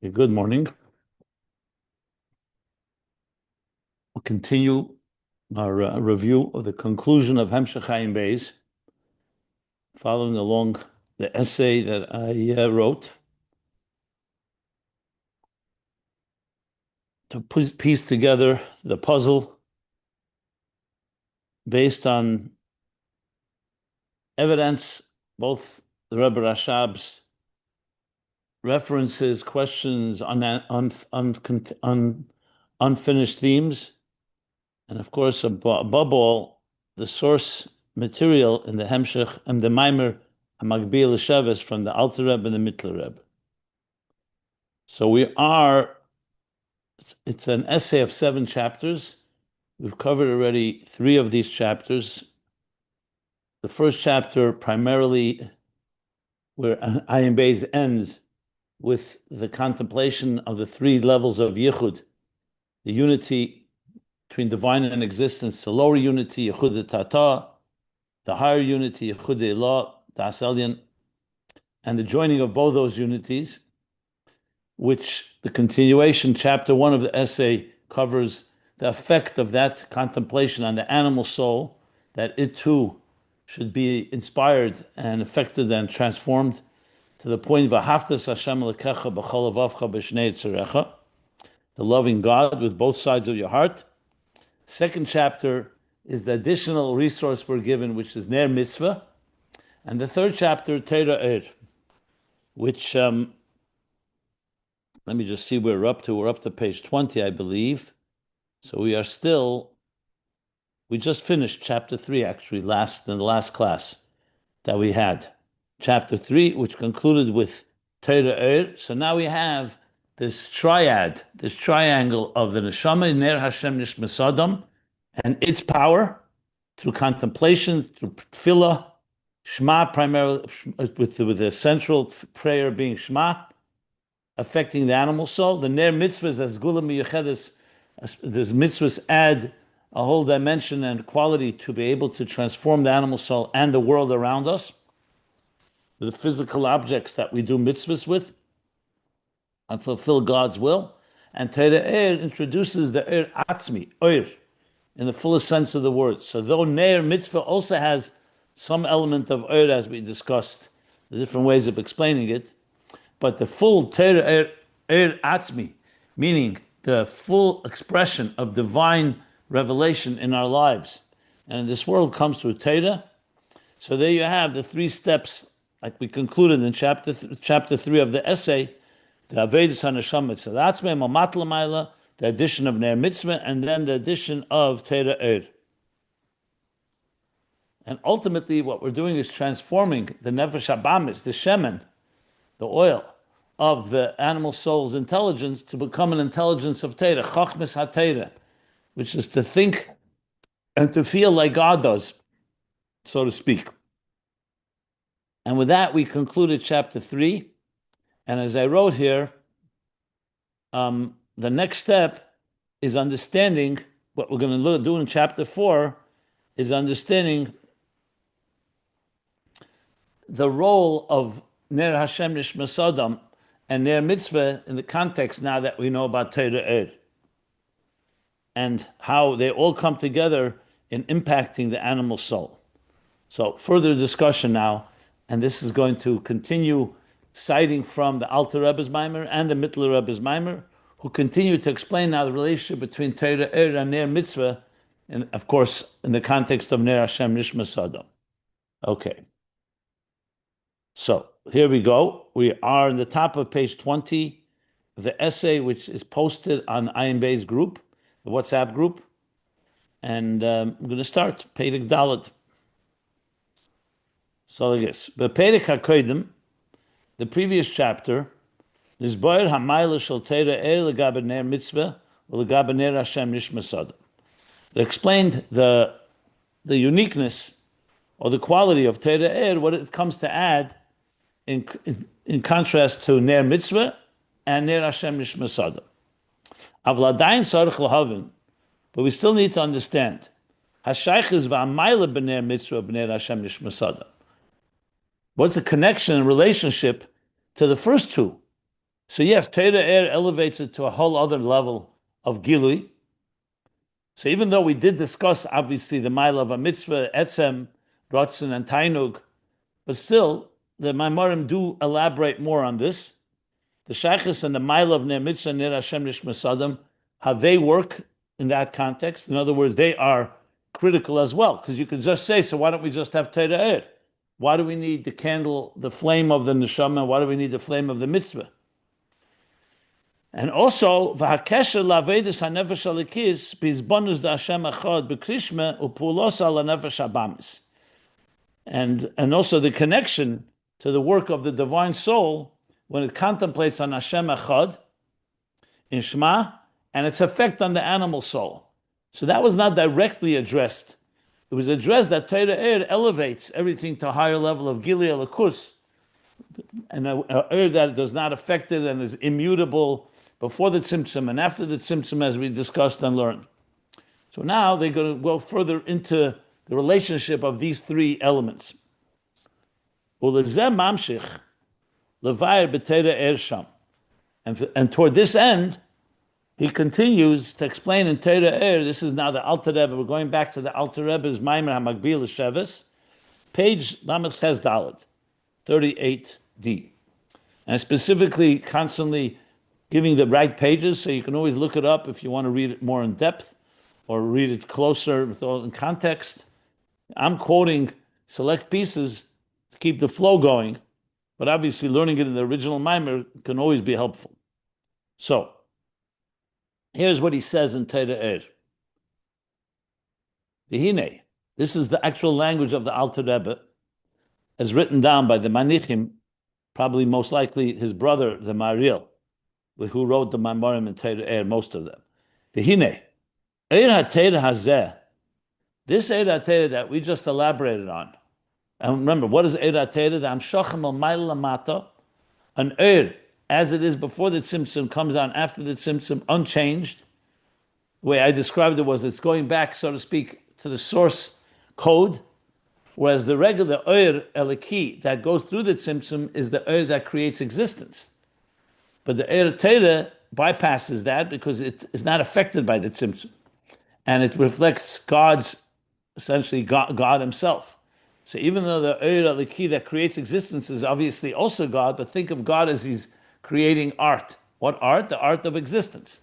Good morning. We'll continue our review of the conclusion of Ayin Beis, following along the essay that I wrote to piece together the puzzle based on evidence, both the Rebbe Rashab's references, questions, unfinished themes, and of course, above all, the source material in the Hemshech and the Maimer Hamagbihi L'Sheves from the Alter Rebbe and the Mittler Rebbe. So it's an essay of 7 chapters. We've covered already 3 of these chapters. The first chapter primarily where Ayin Beis ends with the contemplation of the 3 levels of Yichud, the unity between divine and existence, the lower unity, Yichud Tata, the higher unity, Yichud Elah, Das Elyon, and the joining of both those unities, which the continuation, chapter 1 of the essay, covers the effect of that contemplation on the animal soul, that it too should be inspired and affected and transformed to the point of V'haftas Hashem Elokecha b'chol levavcha b'shnei yitzarecha, the loving God with both sides of your heart. Second chapter is the additional resource we're given, which is Ner Mitzvah. And the third chapter, Torah, which, let me just see where we're up to. We're up to page 20, I believe. So we just finished chapter 3, actually, in the last class that we had. Chapter 3, which concluded with Torah. So now we have this triad, this triangle of the Neshama, Ner Hashem Nishmas Adam, and its power through contemplation, through tefillah, Shema primarily, with the central prayer being Shema, affecting the animal soul. The Ner mitzvahs, as Gula Miyuchedes, these mitzvahs add a whole dimension and quality to be able to transform the animal soul and the world around us, the physical objects that we do mitzvahs with, and fulfill God's will. And Torah introduces the Atzmi, in the fullest sense of the word. So though Ner mitzvah also has some element of as we discussed, the different ways of explaining it, but the full Torah Atzmi, meaning the full expression of divine revelation in our lives and in this world, comes through Torah. So there you have the 3 steps, like we concluded in chapter 3 of the essay, the Avedus HaNeshomo Tzelatzme, Mamat L'mayla, the addition of Ner Mitzvah, and then the addition of Torah. And ultimately, what we're doing is transforming the Nefesh HaBamis, the Shemen, the oil of the animal soul's intelligence, to become an intelligence of Torah, Chachmas HaTorah, which is to think and to feel like God does, so to speak. And with that, we concluded chapter 3. And as I wrote here, the next step is understanding what we're going to do in chapter 4, is understanding the role of Ner Hashem Nishmas Adam and Ner Mitzvah in the context now that we know about Torah, and how they all come together in impacting the animal soul. So further discussion now, and this is going to continue citing from the Alter Rebbe's Maimer and the Mittler Rebbe's Maimer, who continue to explain now the relationship between Torah and Ner Mitzvah, and of course in the context of Ner Hashem Nishmas Adam. Okay. So here we go. We are in the top of page 20 of the essay, which is posted on Ayin Beis group, the WhatsApp group. And I'm going to start, Perek Dalet. So I guess, but Perek HaKodim, the previous chapter, is Boyer HaMayla Shel Torah Legabe Ner Mitzvah Legabe Ner Hashem Nishmas Adam. It explained the uniqueness or the quality of Torah, what it comes to add in contrast to Ner Mitzvah and Ner Hashem Nishmas Adam. Avladayin Sarich Lahavin, but we still need to understand Hashaychis v'amayla b'ner Mitzvah b'ner Hashem Nishmas Adam. What's the connection and relationship to the first 2, So yes, Torah Er elevates it to a whole other level of Gilui. So even though we did discuss, obviously, the mile of a mitzvah, etzem, rotzen, and tainug, but still, the Maimarim do elaborate more on this. The shaykhis and the mile of ner mitzvah, ner Hashem nishmas how they work in that context. In other words, they are critical as well, because you could just say, so why don't we just have Torah Er? Why do we need the candle, the flame of the neshama? Why do we need the flame of the mitzvah? And also, v'hakesher laveidus hanefesh alikis bizbonus da Hashem achad b'krishma upulos al hanefesh habamis. And also the connection to the work of the divine soul when it contemplates on Hashem achad in Shema and its effect on the animal soul. So that was not directly addressed. It was addressed that Torah Er elevates everything to a higher level of Gili Alakus, and a Er that does not affect it and is immutable before the Tzimtzum and after the Tzimtzum, as we discussed and learned. So now they're going to go further into the relationship of these three elements. Ulezeh mamshich levayer b'Torah Er sham. And toward this end, he continues to explain in Torah Er, this is now the Alter Rebbe, we're going back to the Alter Rebbe's Maimer Hamagbihi L'Sheves, page Lamed Ches Dalet, 38d. And specifically, constantly giving the right pages, so you can always look it up if you want to read it more in depth, or read it closer with all in context. I'm quoting select pieces to keep the flow going, but obviously learning it in the original Maimer can always be helpful. So, here's what he says in Torah Er. V'hinei, this is the actual language of the Alter Rebbe, as written down by the Manichim, probably most likely his brother, the Mariel, who wrote the Maimarim in Torah Er, most of them. V'hinei, Eir HaTorah Hazeh, this Eir HaTorah that we just elaborated on, and remember, what is Eir HaTorah? The Amshochem al Mayl Lamata, an Eir, as it is before the Tzimtzum, comes on after the Tzimtzum, unchanged. The way I described it was it's going back, so to speak, to the source code, whereas the regular Eir Eliki that goes through the Tzimtzum is the Eir that creates existence. But the Eir Torah bypasses that because it is not affected by the Tzimtzum. And it reflects God's, essentially God himself. So even though the Eir Eliki that creates existence is obviously also God, but think of God as he's creating art. What art? The art of existence.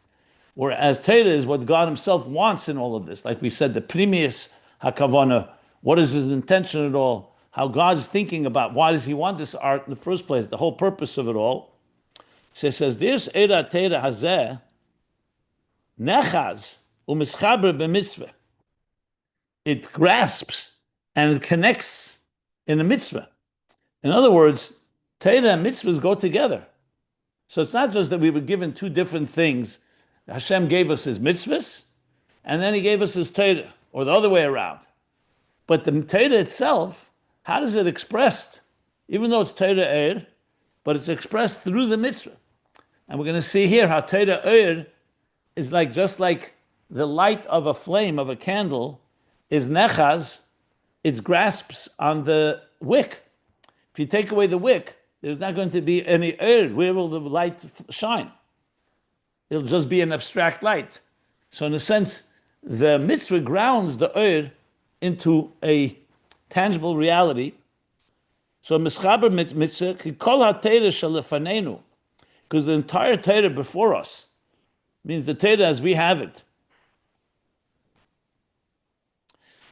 Whereas Torah is what God himself wants in all of this. Like we said, the primius hakavana, what is his intention at all? How God's thinking about why does he want this art in the first place, the whole purpose of it all. So it says, this Eira Torah hazeh nechaz u'mischaber b'mitzvah. It grasps and it connects in a mitzvah. In other words, Torah and mitzvahs go together. So it's not just that we were given two different things. Hashem gave us his mitzvahs, and then he gave us his Torah, or the other way around. But the Torah itself, how does it expressed? Even though it's Torah Er, but it's expressed through the mitzvah. And we're going to see here how Torah Er is like just like the light of a flame of a candle is nechaz, it grasps on the wick. If you take away the wick, there's not going to be any air. Where will the light shine? It'll just be an abstract light. So in a sense, the mitzvah grounds the air into a tangible reality. So mischaber mitzvah, kol ha-Torah shelefanenu, because the entire Torah before us means the Torah as we have it.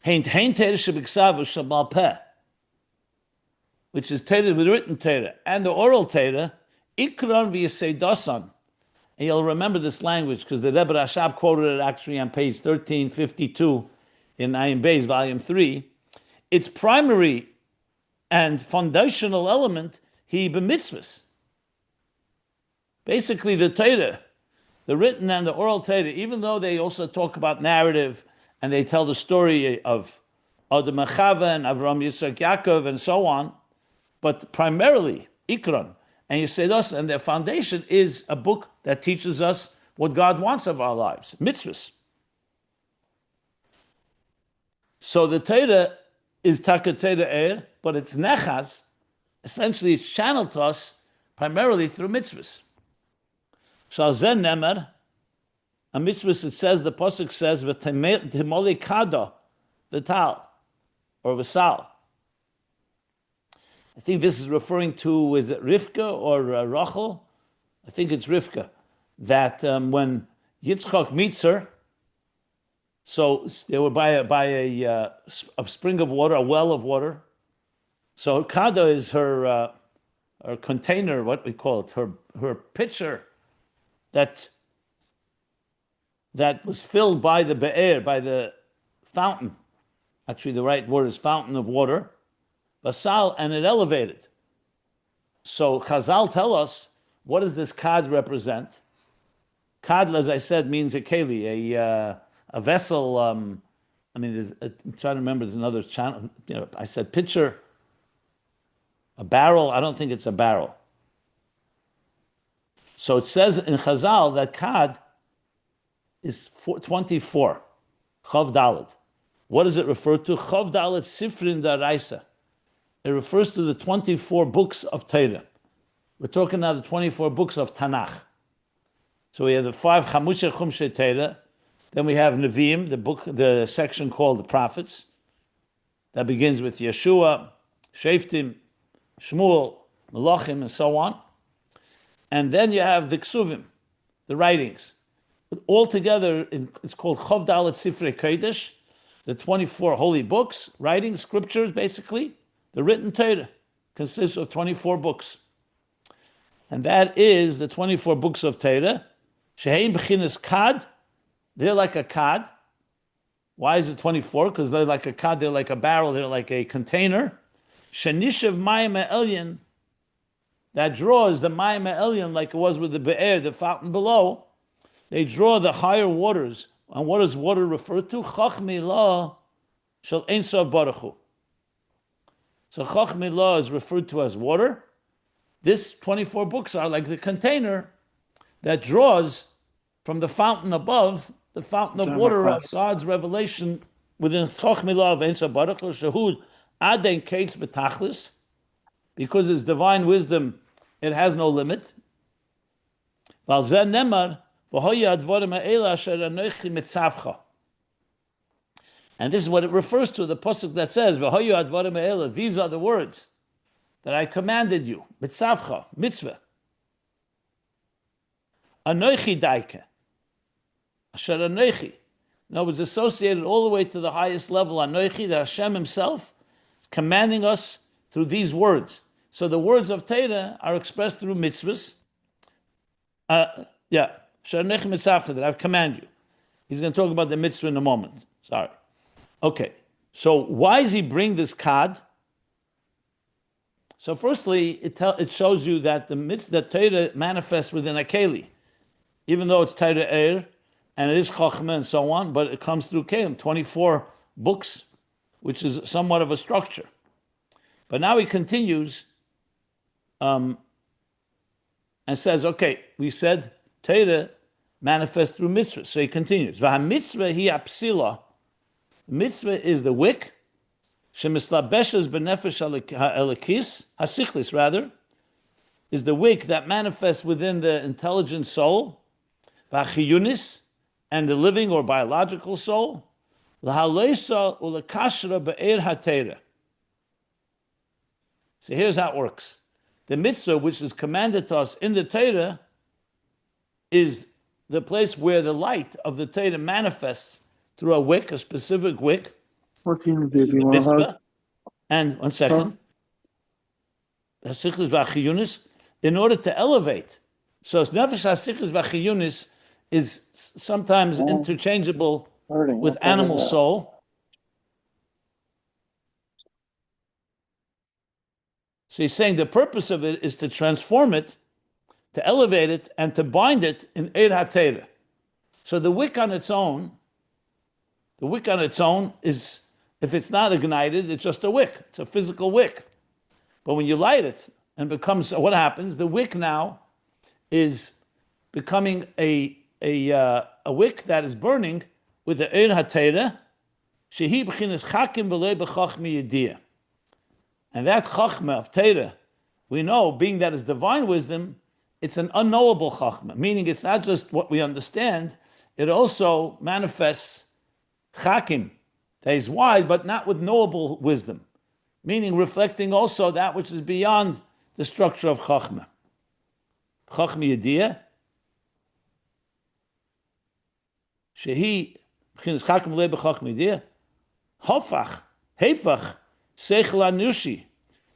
Hein Torah shebiksav u'shabal peh, which is Torah with written Torah, and the oral Torah, ikran v'yeseidasan. And you'll remember this language because the Rebbe Rashab quoted it actually on page 1352 in Ayin Beis, volume 3. Its primary and foundational element, he b'mitzvahs. Basically the Torah, the written and the oral Torah, even though they also talk about narrative and they tell the story of Adam and Chava and Avram, Yitzchak, Yaakov, and so on, but primarily, Ikran and Yeseidos, and their foundation is a book that teaches us what God wants of our lives, mitzvahs. So the Torah is Taka Torah Er, but it's Nechaz. Essentially, it's channeled to us primarily through mitzvahs. Shalzen Nemer, a mitzvah, it says, the pasuk says, v'timoli kada, v'tal, or v'sal. I think this is referring to, is it Rivka or Rachel? I think it's Rivka. That when Yitzchak meets her, so they were by a spring of water, a well of water. So kada is her container, what we call it, her pitcher that was filled by the be'er, by the fountain. Actually, the right word is fountain of water. Basal, and it elevated. So Chazal tell us, what does this kad represent? Kad, as I said, means a keli, a vessel. I'm trying to remember. There's another channel. I said pitcher, a barrel. I don't think it's a barrel. So it says in Chazal that kad is 24. Chav Dalet. What does it refer to? Chav Dalet Sifrin Daraisa. It refers to the 24 books of Torah. We're talking now the 24 books of Tanakh. So we have the 5 Chamusha Chumshe Torah. Then we have Nevi'im, the section called the prophets. That begins with Yeshua, Sheftim, Shmuel, Melachim, and so on. And then you have the Ksuvim, the writings. But altogether, it's called Chav Dalet Sifrei Kodesh, the 24 holy books, writings, scriptures, basically. The written Torah consists of 24 books. And that is the 24 books of Torah. Sheheim B'chinas Kad, they're like a kad. Why is it 24? Because they're like a kad, they're like a barrel, they're like a container. Shenishav Mayim Elyon, that draws the Mayim Elyon like it was with the Be'er, the fountain below. They draw the higher waters. And what does water refer to? Chach Milah Shel Ein Sof Baruch Hu. So Chach Milah is referred to as water. This 24 books are like the container that draws from the fountain above, the fountain of water of God's revelation within Chach Milah of Ein Sof Baruch Hu, Shehud Aden Kates B'Tachlis, because it's divine wisdom, it has no limit. Val Zeh Nemar, V'hoya Advarim Ha'ela Asher Anochi Mitzavcha. And this is what it refers to, the pasuk that says, V'hoya Advarim Ha'ela, these are the words that I commanded you, Mitzavcha, mitzvah. Anochi Daike, Asher Anochi. No, it's associated all the way to the highest level, Anochi, that Hashem himself is commanding us through these words. So the words of Torah are expressed through mitzvahs. That I've commanded you. He's going to talk about the mitzvah in a moment. Sorry. Okay. So why does he bring this kad? So firstly, it shows you that the mitzvah, that Torah manifests within a keli, even though it's Torah and it is Chachma and so on, but it comes through kelim, 24 books, which is somewhat of a structure. But now he continues and says, okay, we said Torah manifests through mitzvah. So he continues. V'ha-mitzvah hi apsila. Mitzvah is the wick. Shemislabeshes benefesh ha'elokis, hasichlis rather, is the wick that manifests within the intelligent soul. V'ha-chiyunis, and the living or biological soul. L'haleisa u'lekashra be'er ha'teira. So here's how it works. The mitzvah, which is commanded to us in the Torah, is the place where the light of the Torah manifests through a wick, a specific wick. What do you do? The mitzvah. And 1 second. Hasichlis v'achiyunis, in order to elevate. So nefesh hasichlis v'achiyunis is sometimes interchangeable with animal soul. So he's saying the purpose of it is to transform it, to elevate it, and to bind it in Eir HaTeirah. So the wick on its own is, if it's not ignited, it's just a wick. It's a physical wick. But when you light it and becomes, what happens? The wick now is becoming a wick that is burning with the Eir HaTeirah, shehi b'chinas chakim v'lei b'chachmi yediyah. And that chachma of Torah, we know, being that is divine wisdom, it's an unknowable chachma, meaning it's not just what we understand, it also manifests chakim, that is wide, but not with knowable wisdom, meaning reflecting also that which is beyond the structure of chachma. Chachma yediyah, shehi, b'chinas chakim le b'chachma yediyah, hofach, hefach, seichel anushi,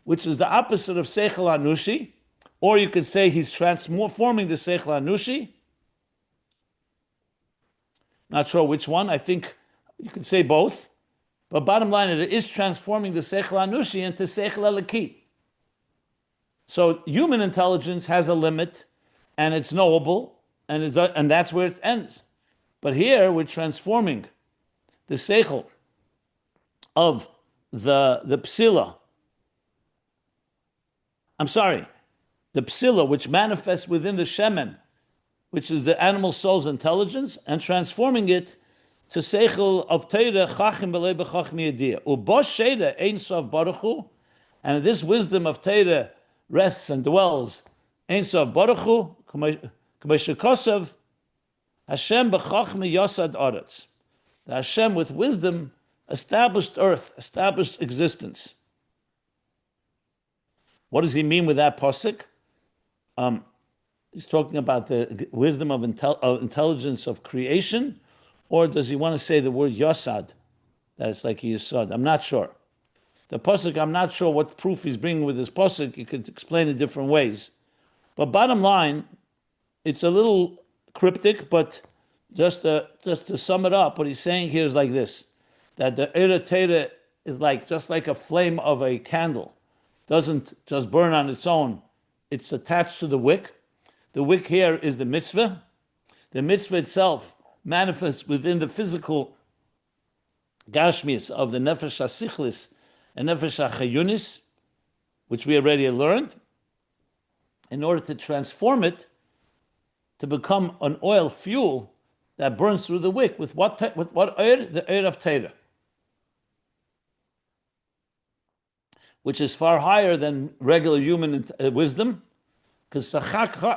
which is the opposite of seichel anushi, or you could say he's transforming the seichel anushi. Not sure which one. I think you could say both. But bottom line, it is transforming the seichel anushi into seichel eliki. So human intelligence has a limit, and it's knowable, and that's where it ends. But here we're transforming the seichel of the psila. The psila, which manifests within the shemen, which is the animal soul's intelligence, and transforming it to seichel of Torah chachim b'lei b'chachmi yediyah. Ubo sheida ein sof baruch hu, and this wisdom of Torah rests and dwells ein sof baruch hu, k'may shekosav Hashem b'chachmi yosad aretz. The Hashem with wisdom established earth, established existence. What does he mean with that pasuk? He's talking about the wisdom of intelligence of creation, or does he want to say the word yosad, that it's like he yosad? I'm not sure. The pasuk, I'm not sure what proof he's bringing with this pasuk. You could explain it different ways. But bottom line, it's a little cryptic, but just to sum it up, what he's saying here is like this, that the Eira Teira is just like a flame of a candle. Doesn't just burn on its own. It's attached to the wick. The wick here is the mitzvah. The mitzvah itself manifests within the physical gashmis of the nefesh hasichlis and nefesh hachayunis, which we already learned, in order to transform it to become an oil fuel that burns through the wick with what oil? The oil of Torah, which is far higher than regular human wisdom, because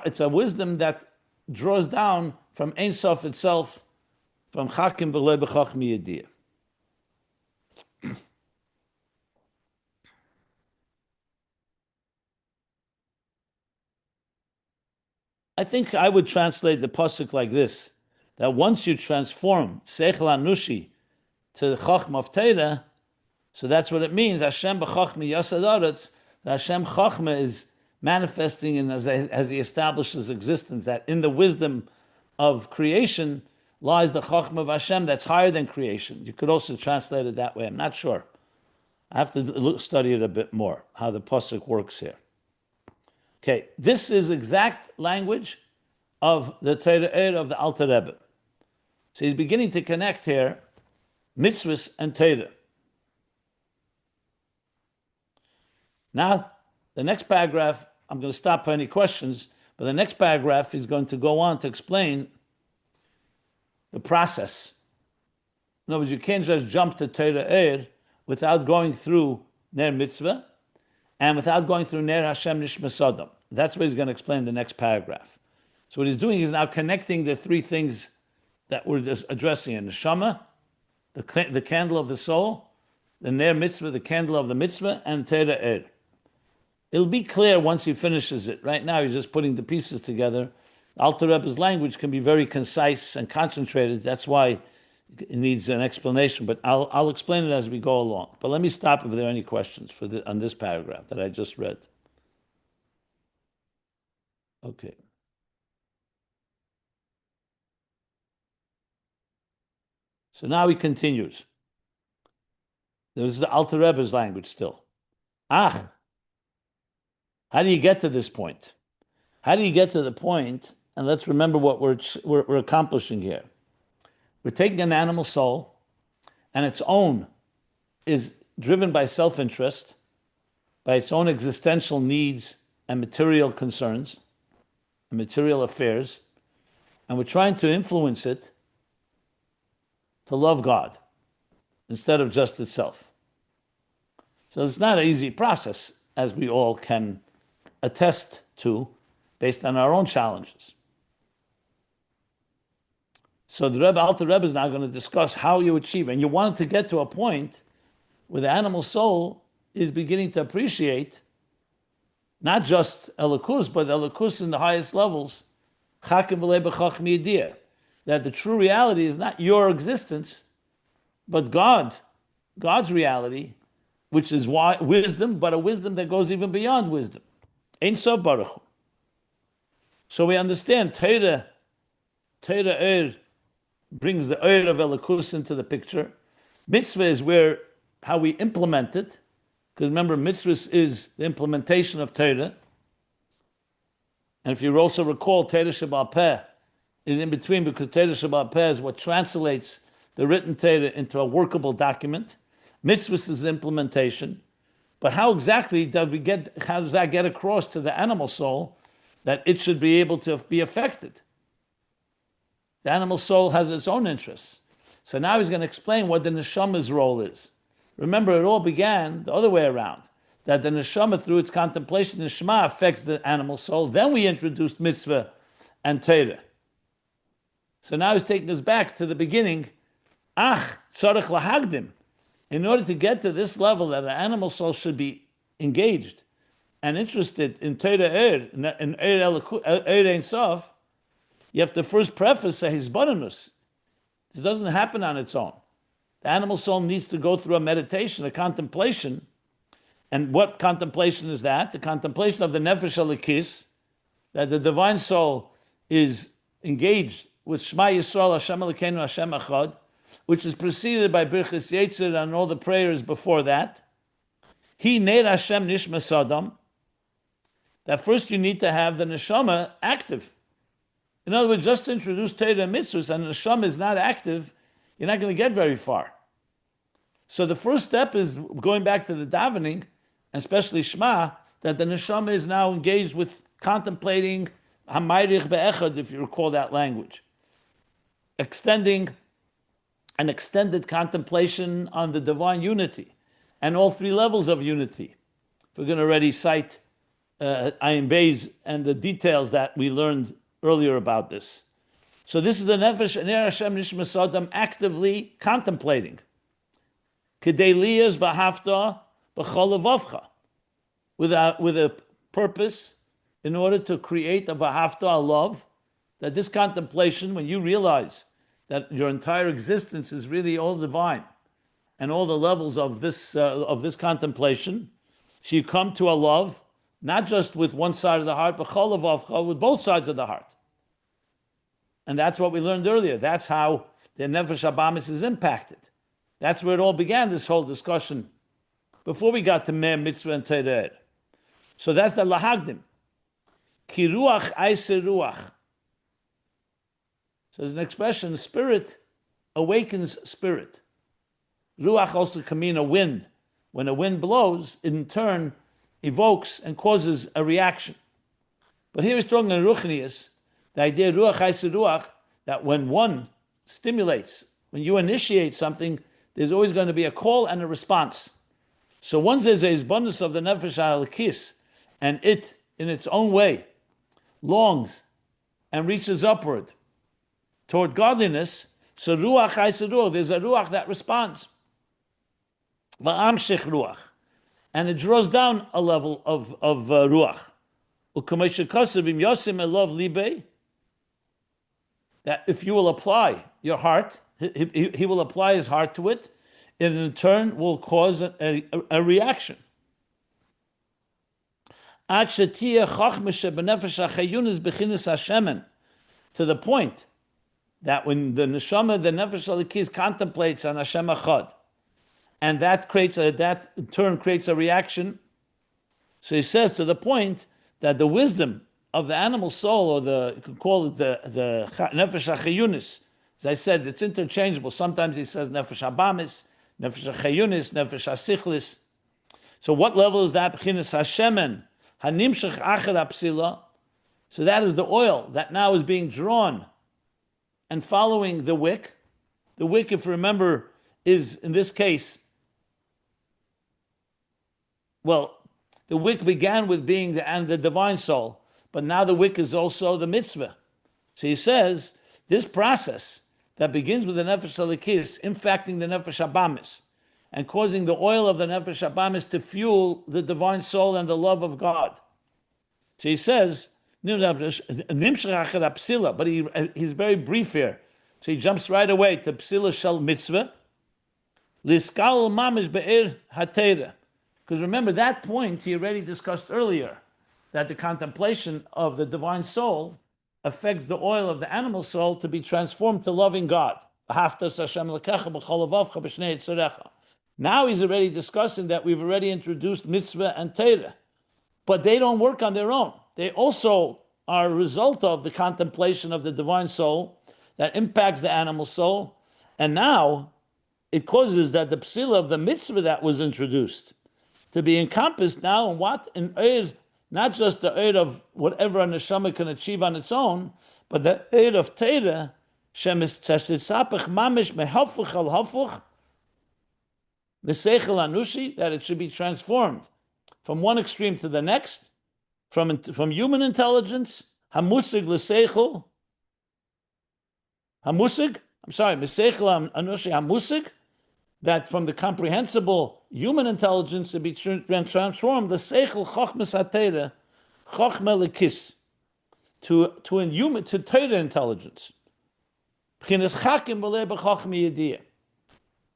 it's a wisdom that draws down from Ein Sof itself, from Chakim B'lei B'chachmi Yediyah. I think I would translate the pasuk like this, that once you transform Seichel Anushi to the Chachma of Torah, so that's what it means. Hashem b'chachma yasad aretz. Hashem chachma is manifesting in as he establishes existence. That in the wisdom of creation lies the chachma of Hashem that's higher than creation. You could also translate it that way. I'm not sure. I have to study it a bit more, how the pasuk works here. Okay, this is exact language of the Torah of the Alter Rebbe. So he's beginning to connect here mitzvahs and Torah. Now, the next paragraph, I'm going to stop for any questions, but the next paragraph is going to go on to explain the process. In other words, you can't just jump to Torah without going through Ner Mitzvah and without going through Ner Hashem Nishma Sodom. That's what he's going to explain in the next paragraph. So what he's doing is now connecting the three things that we're just addressing: in Neshama, the candle of the soul, the Ner Mitzvah, the candle of the Mitzvah, and Torah. It'll be clear once he finishes it. Right now, he's just putting the pieces together. Alter Rebbe's language can be very concise and concentrated. That's why it needs an explanation. But I'll explain it as we go along. But let me stop if there are any questions on this paragraph that I just read. Okay. So now he continues. There's the Alter Rebbe's language still. How do you get to this point? How do you get to the point? And let's remember what we're accomplishing here. We're taking an animal soul, and its own is driven by self-interest, by its own existential needs and material concerns, and material affairs, and we're trying to influence it to love God instead of just itself. So it's not an easy process, as we all can attest to, based on our own challenges. So the Alter Rebbe is now going to discuss how you achieve, and you want to get to a point where the animal soul is beginning to appreciate not just Elokus, but Elokus in the highest levels, Chakim v'lei b'chacham yediyah, that the true reality is not your existence, but God's reality, which is wisdom, but a wisdom that goes even beyond wisdom. Ein Sof Baruch Hu. So we understand Torah brings the Eir of Elokus into the picture. Mitzvah is how we implement it. Because remember, Mitzvah is the implementation of Torah. And if you also recall, Torah Sheba'al Peh is in between, because Torah Sheba'al Peh is what translates the written Torah into a workable document. Mitzvah is the implementation. But how exactly how does that get across to the animal soul that it should be able to be affected? The animal soul has its own interests. So now he's going to explain what the Neshoma's role is. Remember, it all began the other way around, that the Neshama, through its contemplation, the Shema affects the animal soul. Then we introduced Mitzvah and Torah. So now he's taking us back to the beginning. Tzarech lahagdim. In order to get to this level that an animal soul should be engaged and interested in Torah in Ein Sof, you have to first preface a hisbonenus. This doesn't happen on its own. The animal soul needs to go through a meditation, a contemplation. And what contemplation is that? The contemplation of the Nefesh Elikis, that the divine soul is engaged with Shema Yisrael, Hashem Elokeinu, Hashem Echad, which is preceded by Birchas Yetzer and all the prayers before that. He Ner Hashem Nishmas Adam. That first you need to have the Neshama active. In other words, just to introduce Torah and Mitzvahs and the Neshama is not active, you're not going to get very far. So the first step is going back to the davening, especially Shema, that the Neshama is now engaged with contemplating Hamayich Be'echad, if you recall that language. Extending an extended contemplation on the divine unity and all three levels of unity. If we're going to already cite Ayin Beis and the details that we learned earlier about this. So this is the Nefesh Ner Hashem Nishmas Adam actively contemplating. K'dei liyas v'hafta b'chol levavcha, with a purpose, in order to create a v'hafta, a love, that this contemplation, when you realize that your entire existence is really all divine, and all the levels of this contemplation, so you come to a love, not just with one side of the heart, but b'chol levavcha, with both sides of the heart. And that's what we learned earlier. That's how the Nefesh Habamis is impacted. That's where it all began, this whole discussion, before we got to Meh, Mitzvah, and Torah. So that's the Lahagdim. Ki ruach aise ruach. So there's an expression, spirit awakens spirit. Ruach also can mean a wind. When a wind blows, it in turn evokes and causes a reaction. But here he's talking in Ruchnius, the idea ruach aise ruach, that when one stimulates, when you initiate something, there's always going to be a call and a response. So once there's a abundance of the Nefesh HaElokis, and it, in its own way, longs and reaches upward toward godliness, so ruach aise ruach, there's a ruach that responds. Va'amshich ruach. And it draws down a level of ruach. U'kamei shekasav im yosim elov libei, that if you will apply your heart, he will apply his heart to it, and in turn will cause a reaction. To the point that when the neshama, the nefesh alikis, contemplates on Hashem Echad, and that in turn creates a reaction. So he says, to the point that the wisdom of the animal soul, or you could call it the nefesh hachayunis. As I said, it's interchangeable. Sometimes he says nefesh habamis, nefesh hachayunis, nefesh hasichlis. So what level is that? B'chinas hashemen hanimshach acher apsila. So that is the oil that now is being drawn and following the wick. The wick, if you remember, is in this case, well, the wick began with being the divine soul, but now the wick is also the mitzvah. So he says, this process that begins with the nefesh halikis, infecting the nefesh habamis, and causing the oil of the nefesh habamis to fuel the divine soul and the love of God. So he says, but he's very brief here. So he jumps right away to psila shel mitzvah, liskal mamish be'er hatera. Because remember, that point he already discussed earlier, that the contemplation of the divine soul affects the oil of the animal soul to be transformed to loving God. Now he's already discussing that we've already introduced mitzvah and Torah, but they don't work on their own. They also are a result of the contemplation of the divine soul that impacts the animal soul, and now it causes that the psila of the mitzvah that was introduced to be encompassed now in what? In Eir, not just the Eir of whatever a neshama can achieve on its own, but the Eir of Torah, shemis teshitzapach mamish mehafuch al hafuch, mesechel anushi, that it should be transformed from one extreme to the next, from human intelligence, hamusig l'seichel, mesechel anushi hamusig, that from the comprehensible human intelligence to be transformed, the seichel chochmas hatera, chochma lekis, to Torah intelligence.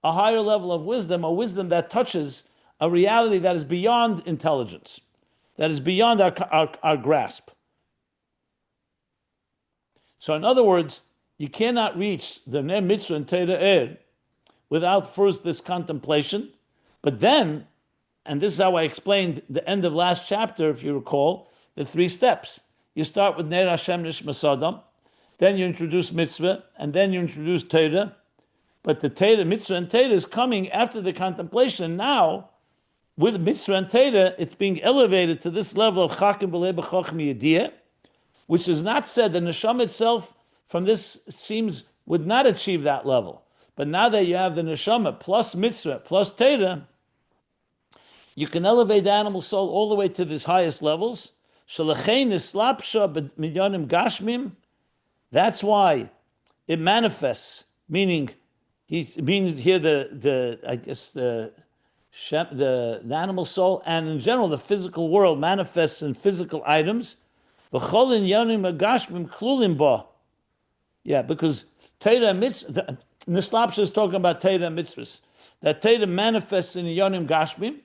A higher level of wisdom, a wisdom that touches a reality that is beyond intelligence, that is beyond our grasp. So in other words, you cannot reach the ner mitzvah and Torah without first this contemplation. But then, and this is how I explained the end of last chapter, if you recall, the 3 steps. You start with Ner Hashem Nishmas Adam, then you introduce mitzvah, and then you introduce Torah. But the Torah, mitzvah and Torah is coming after the contemplation. Now, with mitzvah and Torah, it's being elevated to this level of Chakim B'lei B'Chochem Yediyah, which is not said. The neshama itself, from this, seems would not achieve that level. But now that you have the neshama plus mitzvah plus Torah, you can elevate the animal soul all the way to these highest levels. That's why it manifests. Meaning, he means here the animal soul, and in general the physical world manifests in physical items. Yeah, because Torah and mitzvah. Nislapsha is talking about Torah and mitzvahs. That Torah manifests in Yonim Gashmim.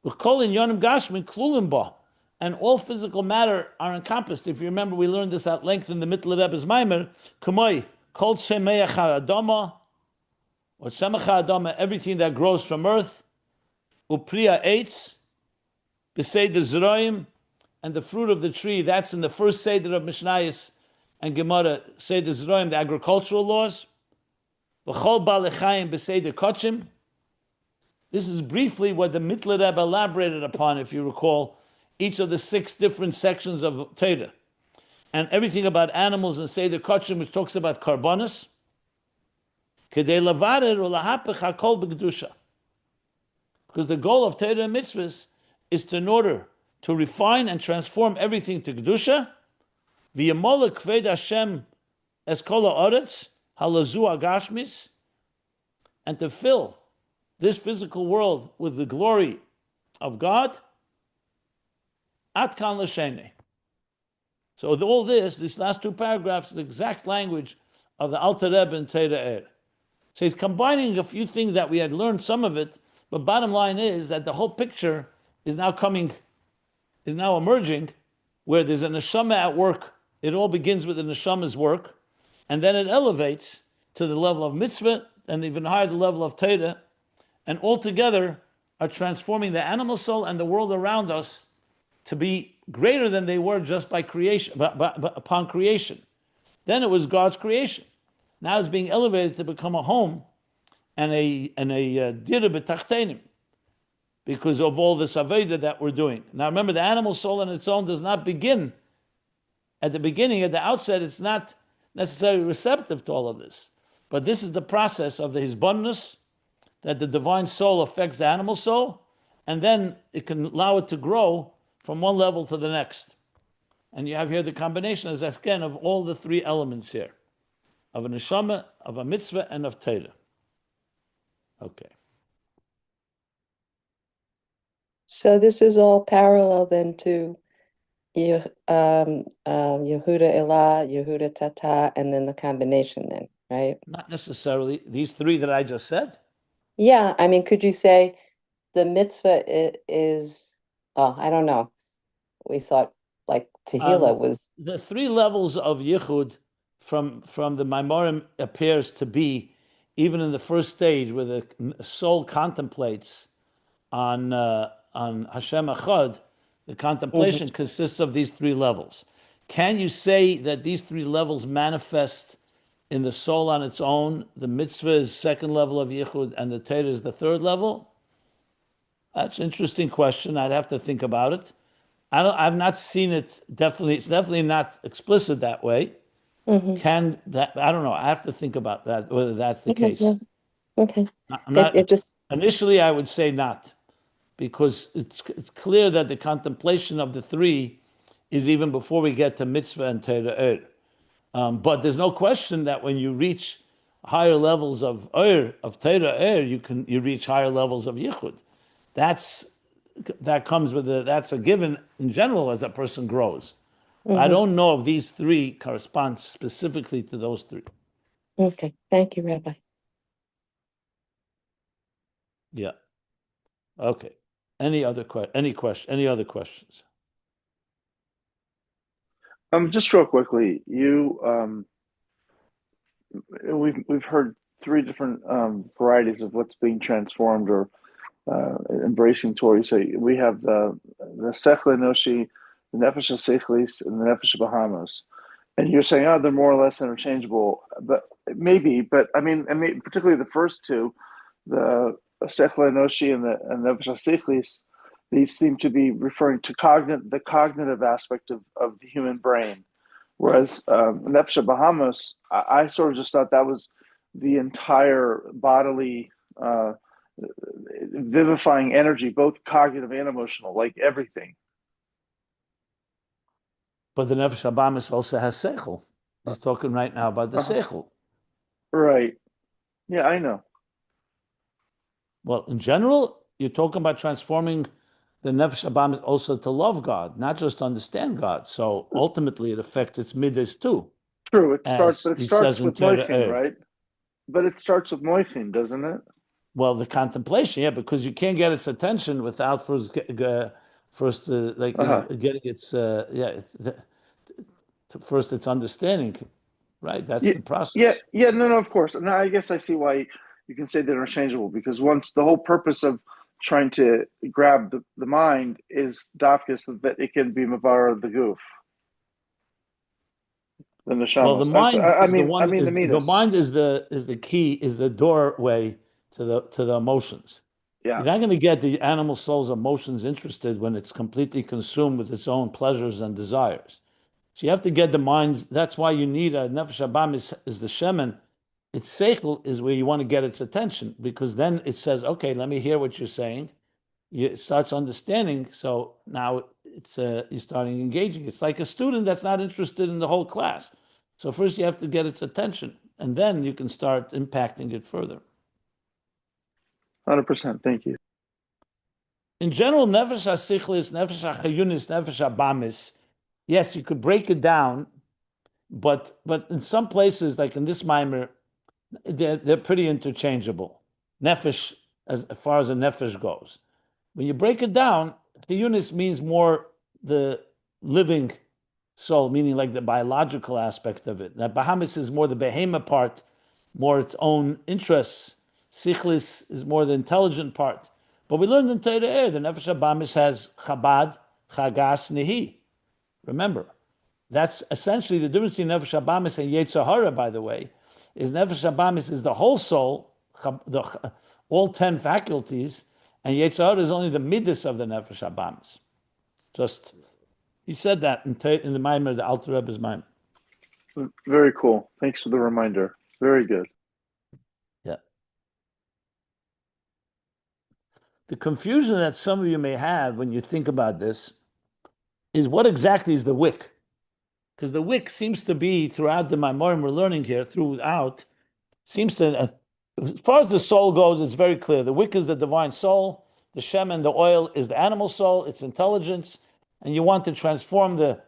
V'chol in Yonim Gashmim klulim ba. And all physical matter are encompassed. If you remember, we learned this at length in the Bittul Rebbe's Maimer. Kumoi, kol shemeach ha'adama, or semach ha'adama, everything that grows from earth. Upriya eitz, b'seid zroim, and the fruit of the tree. That's in the first Seder of Mishnayos and Gemara, Seder Zroim, the agricultural laws. V'chol ba'lechayim b'seder kochim. This is briefly what the Mitler Rebbe elaborated upon, if you recall, each of the 6 different sections of Torah. And everything about animals in Seder kochim, which talks about karbonos. Kedei lavarer ulahapech hakol b'kedusha. Because the goal of Torah and mitzvahs is to, in order to refine and transform everything to kedusha, v'yamolek kved Hashem es kol ha'aretz halazu agashmis, and to fill this physical world with the glory of God. At kan l'shene. So with all this, these last 2 paragraphs, the exact language of the Alter Rebbe in Torah. So he's combining a few things that we had learned, some of it, but bottom line is that the whole picture is now emerging, where there's a neshama at work. It all begins with the neshama's work, and then it elevates to the level of mitzvah, and even higher the level of Torah, and all together are transforming the animal soul and the world around us to be greater than they were just by creation, upon creation. Then it was God's creation. Now it's being elevated to become a home and a dira b'tachtenim, because of all this aveda that we're doing. Now remember, the animal soul on its own does not begin. At the beginning, at the outset, it's not necessarily receptive to all of this. But this is the process of the hisbonnus, that the divine soul affects the animal soul, and then it can allow it to grow from one level to the next. And you have here the combination, as again, of all the three elements here, of a neshama, of a mitzvah, and of Torah. Okay. So this is all parallel then to Yehuda Elah, Yehuda Tata, and then the combination then, right? Not necessarily these three that I just said. Yeah, I mean, could you say the mitzvah is, oh, I don't know. We thought like Tehillah was. The three levels of yichud from the Maimorim appears to be, even in the first stage where the soul contemplates on Hashem Echad, the Mhm. contemplation consists of these three levels. Can you say that these three levels manifest in the soul on its own? The mitzvah is second level of yichud, and the Torah is the third level. That's an interesting question. I'd have to think about it. I've not seen it. Definitely, it's definitely not explicit that way. Mhm. Can that? I don't know. I have to think about that, whether that's the Okay, yeah. case. Okay. I'm It not. just. Initially, I would say not, because it's clear that the contemplation of the three is even before we get to mitzvah and Torah. But there's no question that when you reach higher levels of Torah, you reach higher levels of yichud. That's that comes with that's a given in general as a person grows. But I Mhm. don't know if these three correspond specifically to those three. Okay. Thank you, Rabbi. Yeah. Okay. Any other questions? Just real quickly, we've heard three different varieties of what's being transformed or embracing Torah. So we have the Sechel Enoshi, the Nefesh Sechlis, and the Nefesh Bahamas. And you're saying, oh, they're more or less interchangeable, but maybe. But I mean, particularly the first two, the Sechel Enoshi and the Nefesh Sechlis, these seem to be referring to the cognitive aspect of the human brain. Whereas Nefesh Bahamas, I sort of just thought that was the entire bodily vivifying energy, both cognitive and emotional, like everything. But the Nefesh Habamis also has seichel. He's talking right now about the Uh-huh. seichel. Right. Yeah, I know. Well, in general, you're talking about transforming the Nefesh Habamis also to love God, not just understand God. So ultimately, it affects its midas too, True. as But it he says starts in with Torah. Moichin, right? But it starts with Moichin, doesn't it? Well, the contemplation, yeah, because you can't get its attention without first like Uh-huh. getting its first its understanding, right? That's Yeah, the process. no, no, of course. Now, I guess I see why you can say they're interchangeable because once the whole purpose of trying to grab the mind is dafka so that it can be mavar the goof, the Well, the neshamos. mind is the I one mean the is the midas. mind is the key, is the doorway to the emotions. Yeah, You're not going to get the animal soul's emotions interested when it's completely consumed with its own pleasures and desires. So you have to get the minds. That's why you need a nefesh abam is the shemen. Its seichel is where you want to get its attention because then it says, okay, let me hear what you're saying. It starts understanding. So now it's you're starting engaging. It's like a student that's not interested in the whole class. So first you have to get its attention, and then you can start impacting it further. 100%. Thank you. In general, nefesh hasichlis, nefesh hachayunis, nefesh habamis. Yes, you could break it down, but in some places, like in this mimer, they're pretty interchangeable. Nefesh, as far as a nefesh goes. When you break it down, Yunis means more the living soul, meaning like the biological aspect of it. Now, Bahamis is more the behema part, more its own interests. Sichlis is more the intelligent part. But we learned in Torah the Nefesh Bahamis has Chabad, Chagas, Nehi. Remember, that's essentially the difference between Nefesh Habamis and Yetzer Hara, by the way, is Nefesh Habamis is the whole soul, all 10 faculties, and Yetzer Hara is only the midas of the Nefesh Habamis. Just, he said that in the Maimer, the Alter Rebbe's Maimer. Very cool. Thanks for the reminder. Very good. Yeah. The confusion that some of you may have when you think about this is what exactly is the wick? because the wick seems to be throughout the Maimorim we're learning here, seems to, as far as the soul goes, it's very clear. The wick is the divine soul, the shemen, the oil is the animal soul, it's intelligence, and you want to transform the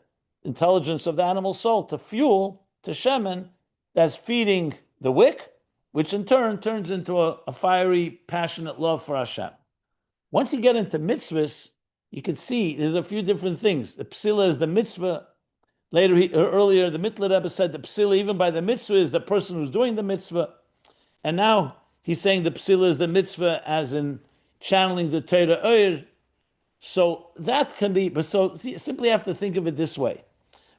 intelligence of the animal soul to fuel, to shemen, that's feeding the wick, which in turn turns into a fiery, passionate love for Hashem. Once you get into mitzvahs, you can see there's a few different things. The psila is the mitzvah. Earlier, the Mittler Rebbe said the psila, even by the mitzvah, is the person who's doing the mitzvah. And now he's saying the psila is the mitzvah as in channeling the Torah Oyer. So that can be, but so you simply have to think of it this way.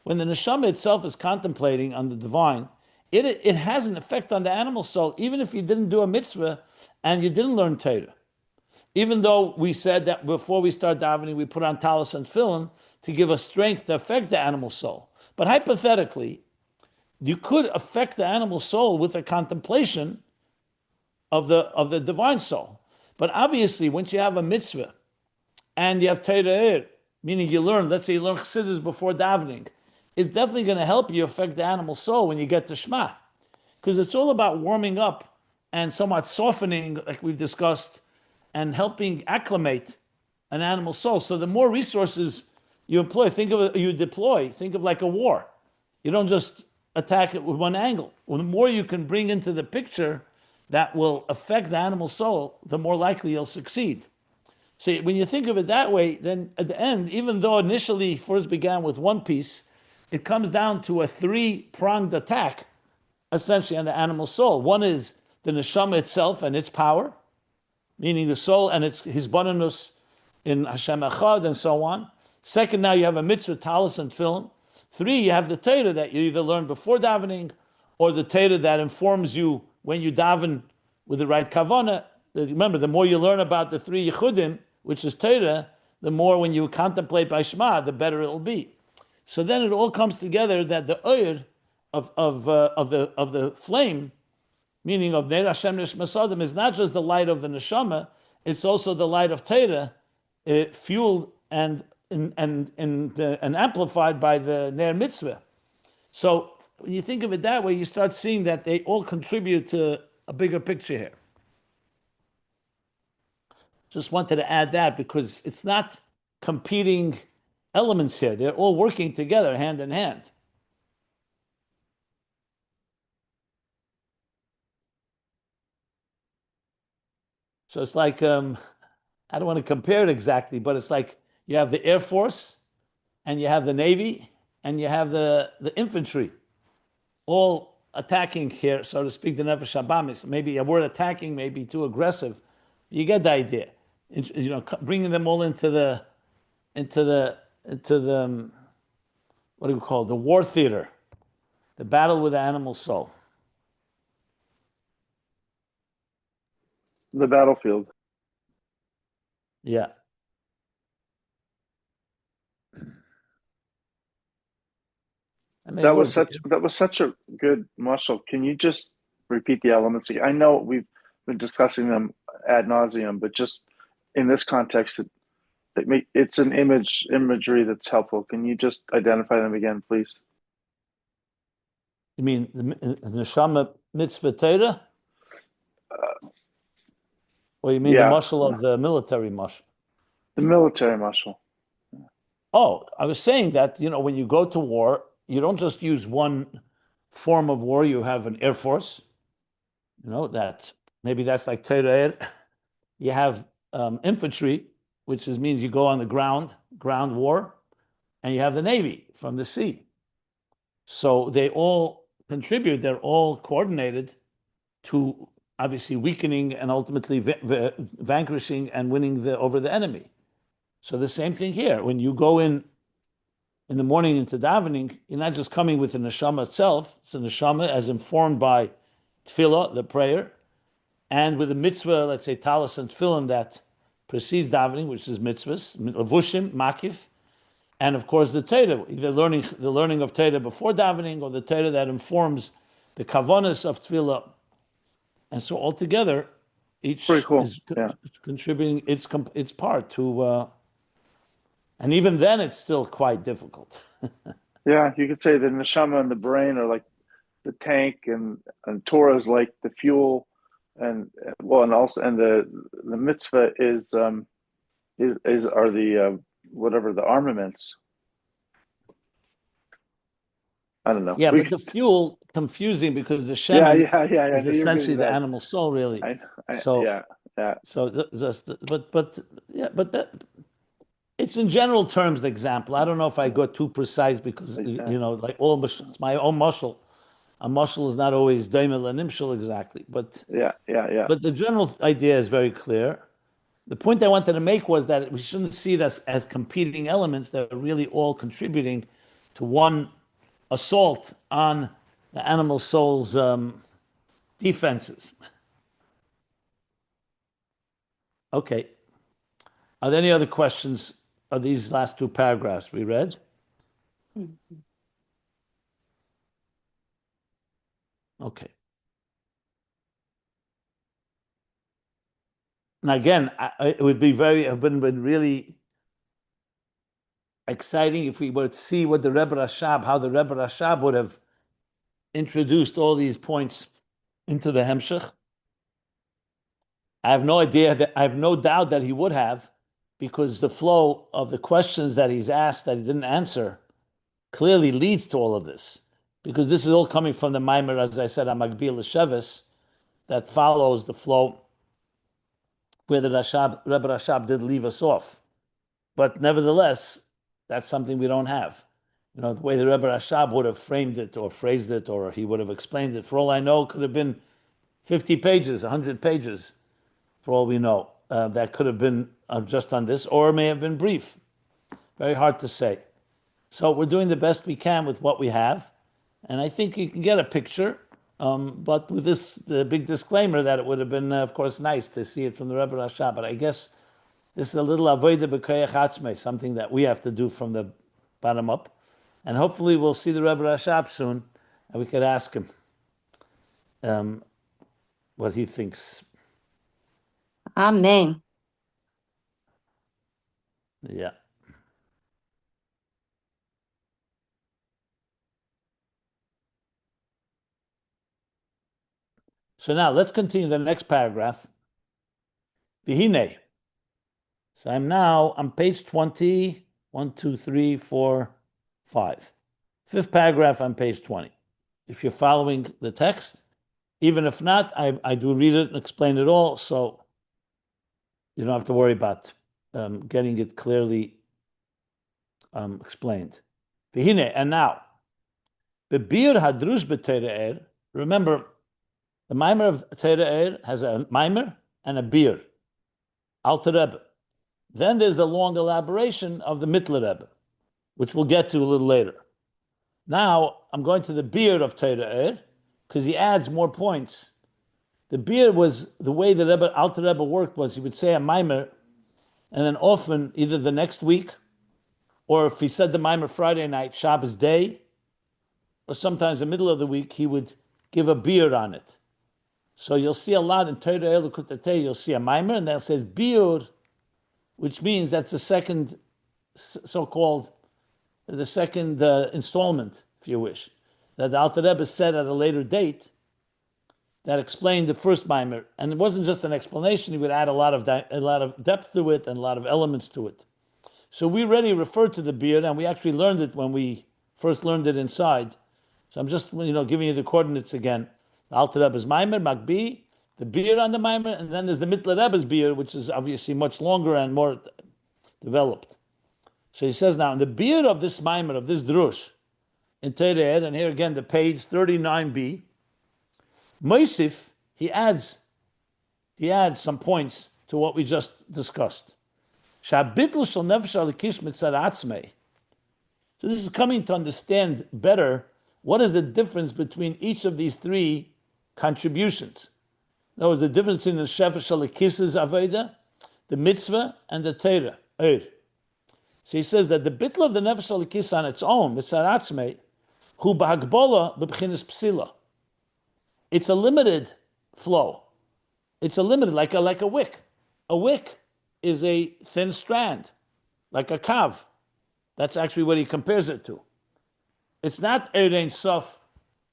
When the neshama itself is contemplating on the divine, it has an effect on the animal soul, even if you didn't do a mitzvah and you didn't learn Torah. Even though we said that before we start davening, we put on talis and tefillin to give us strength to affect the animal soul. But hypothetically, you could affect the animal soul with a contemplation of the divine soul. But obviously, once you have a mitzvah and you have Torah, meaning you learn, let's say you learn chassidus before davening, it's definitely going to help you affect the animal soul when you get to Shema. Because it's all about warming up and somewhat softening, like we've discussed, and helping acclimate an animal soul. So the more resources you employ, think of like a war. You don't just attack it with one angle. Well, the more you can bring into the picture that will affect the animal soul, the more likely you'll succeed. So when you think of it that way, then at the end, even though initially first began with one piece, it comes down to a three-pronged attack, essentially, on the animal soul. One is the neshama itself and its power, meaning the soul and its hisbonenus in Hashem Echad and so on. Second, now you have a mitzvah, talis and tefillin. Three, you have the Torah that you either learn before davening or the Torah that informs you when you daven with the right kavanah. Remember, the more you learn about the three yichudim, which is Torah, the more when you contemplate by Shema, the better it will be. So then it all comes together that the oyer of the flame, meaning of Ner Hashem Nishmasadim, is not just the light of the neshama; it's also the light of Torah, fueled and amplified by the Ner Mitzvah. So when you think of it that way, you start seeing that they all contribute to a bigger picture here. Just wanted to add that because it's not competing elements here. They're all working together, hand in hand. So it's like, I don't want to compare it exactly, but it's like you have the Air Force and you have the Navy and you have the infantry all attacking here, so to speak, the Nefesh Habamis. Maybe a word attacking may be too aggressive. You get the idea. You know, bringing them all into the what do we call it? The war theater, the battle with the animal soul. The battlefield. Yeah. That was such a good mashal. Can you just repeat the elements again? I know we've been discussing them ad nauseum, but just in this context, it's an imagery that's helpful. Can you just identify them again, please? You mean the neshama mitzvah Torah? Or you mean the mashal of the military mashal? The military mashal. Oh, I was saying that, you know, when you go to war, you don't just use one form of war. You have an air force, you know, that maybe that's like Torah. You have infantry, which means you go on the ground war, and you have the Navy from the sea. So they all contribute, they're all coordinated to obviously weakening and ultimately vanquishing and winning over the enemy. So the same thing here. When you go in the morning into davening, you're not just coming with the neshama itself. It's a neshama as informed by tefillah, the prayer, and with the mitzvah, let's say talis and tefillin that precedes davening, which is mitzvahs, levushim, makif, and of course the Torah, either the learning of Torah before davening or the Torah that informs the kavanas of tefillah. And so altogether, each is contributing its part to, and even then it's still quite difficult. Yeah, you could say the neshama and the brain are like the tank, and Torah is like the fuel, and well, and also and the mitzvah is are the whatever the armaments. I don't know. Yeah, but the fuel confusing because the Yeah, shemen I is knew you were essentially getting the that. animal soul, really. Yeah, yeah. So just but that it's in general terms the example. I don't know if I got too precise because like all it's my own muscle. A muscle is not always daimel and nimshal exactly, but Yeah. but the general idea is very clear. The point I wanted to make was that we shouldn't see it as competing elements that are really all contributing to one assault on the animal soul's defenses. Okay. Are there any other questions of these last two paragraphs we read? Okay. Now again, it would be have been really exciting if we were to see what the Rebbe Rashab, how the Rebbe Rashab would have introduced all these points into the Hemshech. I have no doubt that he would have, because the flow of the questions that he's asked that he didn't answer clearly leads to all of this. Because this is all coming from the Maimer, as I said, Hamagbihi L'Sheves, that follows the flow where the Rebbe Rashab did leave us off. But nevertheless, that's something we don't have. The way the Rebbe Rashab would have framed it or phrased it, or he would have explained it, for all I know, could have been 50 pages, 100 pages, for all we know. That could have been just on this, or it may have been brief. Very hard to say. So we're doing the best we can with what we have, and I think you can get a picture, but with the big disclaimer that it would have been, of course, nice to see it from the Rebbe Rashab, but I guess this is a little avodah b'koyach atzmei, something that we have to do from the bottom up. And hopefully we'll see the Rebbe Rashab soon, and we could ask him what he thinks. Amen. Yeah. So now let's continue the next paragraph. Vihine. So I'm now on page 20, 1, 2, 3, 4, 5. Fifth paragraph on page 20. If you're following the text, even if not, I do read it and explain it all, so you don't have to worry about getting it clearly explained. V'hine, and now, bebir hadrush b'Torah, remember, the Maimer of Torah has a Maimer and a beer, Alter Rebbe. Then there's the long elaboration of the Mittler Rebbe, which we'll get to a little later. Now, I'm going to the beer of Torah, because he adds more points. The beer was the way the Alter Rebbe worked was he would say a Maimer, and then often either the next week, or if he said the Maimer Friday night, Shabbos day, or sometimes the middle of the week, he would give a beer on it. So you'll see a lot in Torah Elukutate, you'll see a Maimer, and they'll say beer, which means that's the second so-called, the second installment, if you wish, that the Alter Rebbe said at a later date that explained the first Maimer. And it wasn't just an explanation, he would add a lot of depth to it and a lot of elements to it. So we already referred to the beard, and we actually learned it when we first learned it inside. So I'm just giving you the coordinates again. The Alter Rebbe's Maimer, Magbi, the beard on the Maimer, and then there's the Mittler Rebbe's beard, which is obviously much longer and more developed. So he says now, in the beard of this Maimer, of this Drush, in Torah, and here again the page 39b, Moisif, he adds some points to what we just discussed. Bittul shel nefesh halikish mitzad atzmei. So this is coming to understand better what is the difference between each of these three contributions. In other words, the difference in the nefesh halikish's aveda, the mitzvah, and the Torah. So he says that the bittul of the nefesh halikis on its own, mitzad atzmei, hu b'hagbola b'bchinas psila. It's a limited flow. It's a limited, like a wick. A wick is a thin strand, like a kav. That's actually what he compares it to. It's not Eir Ein Sof,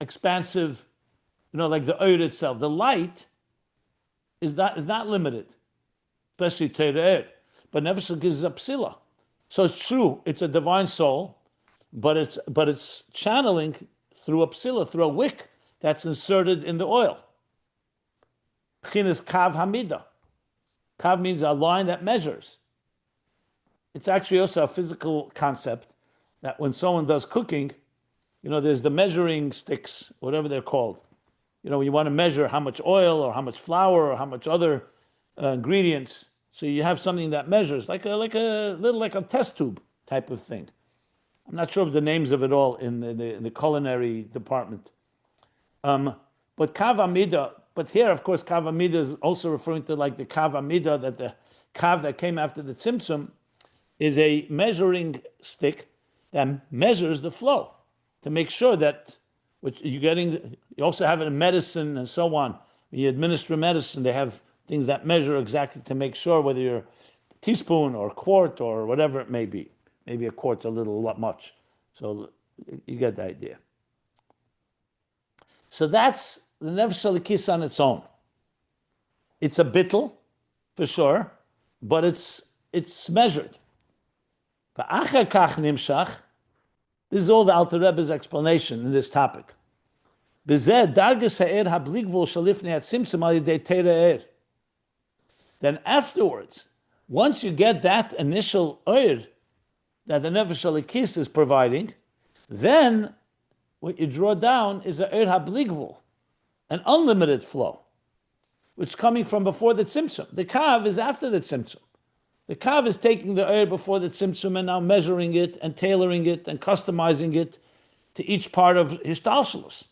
expansive, like the Eir itself. The light is not limited, especially Torah. But Nefesh gives a psila. So it's true, it's a divine soul, but it's channeling through a psila, through a wick that's inserted in the oil. B'chinas kav hamida. Kav means a line that measures. It's actually also a physical concept that when someone does cooking, there's the measuring sticks, whatever they're called. When you want to measure how much oil or how much flour or how much other ingredients. So you have something that measures, like a test tube type of thing. I'm not sure of the names of it all in the culinary department. But kav amida, but here, of course, kav amida is also referring to like the kav amida, that the kav that came after the tzimtzum is a measuring stick that measures the flow to make sure that which you're getting. You also have it in medicine and so on. When you administer medicine, they have things that measure exactly to make sure whether you're teaspoon or quart or whatever it may be. Maybe a quart's a little much. So you get the idea. So that's the Nefesh Elikis on its own. It's a bittul, for sure, but it's measured. V'achar kach nimshach. This is all the Alter Rebbe's explanation in this topic. B'zeh dargas ha'er habligvul shalifnei hatzimtzum al yidei teira er. Then afterwards, once you get that initial oir that the Nefesh Elikis is providing, then what you draw down is a oir habligvul, an unlimited flow, which is coming from before the tzimtzum. The kav is after the tzimtzum. The kav is taking the oir before the tzimtzum and now measuring it and tailoring it and customizing it to each part of hishtalshelus.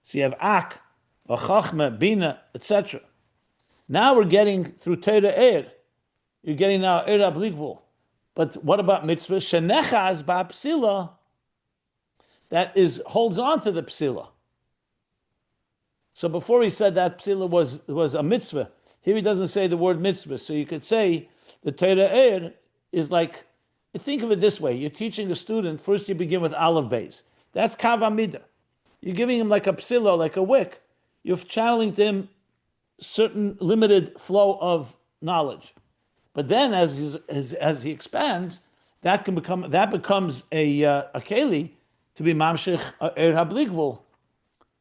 So you have ak, chachma, bina, etc. Now we're getting through Torah Eir. You're getting now Eir Abligvul. But what about mitzvah? Shenechaz ba'psila, that holds on to the psila. So before he said that psila was a mitzvah, here he doesn't say the word mitzvah. So you could say the Torah Eir is like, think of it this way. You're teaching a student, first you begin with Ayin Beis. That's kav amida. You're giving him like a psila, like a wick. You're channeling to him certain limited flow of knowledge, but then as he expands, that becomes a keli to be mamshich er habligvul,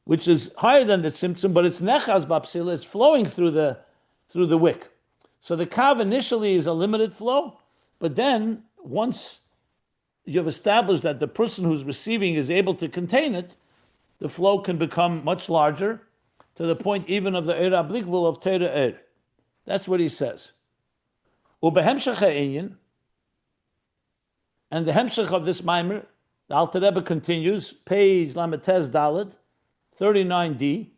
which is higher than the tzimtzum, but it's nechaz bapsila. It's flowing through the wick. So the kav initially is a limited flow, but then once you've established that the person who's receiving is able to contain it, the flow can become much larger, to the point even of the Eir Abligvul of Torah Eir. That's what he says. Ubehemshech ha'inyan, and the hemshech of this mimer, the Alter Rebbe continues, page Lametez Daled, 39d,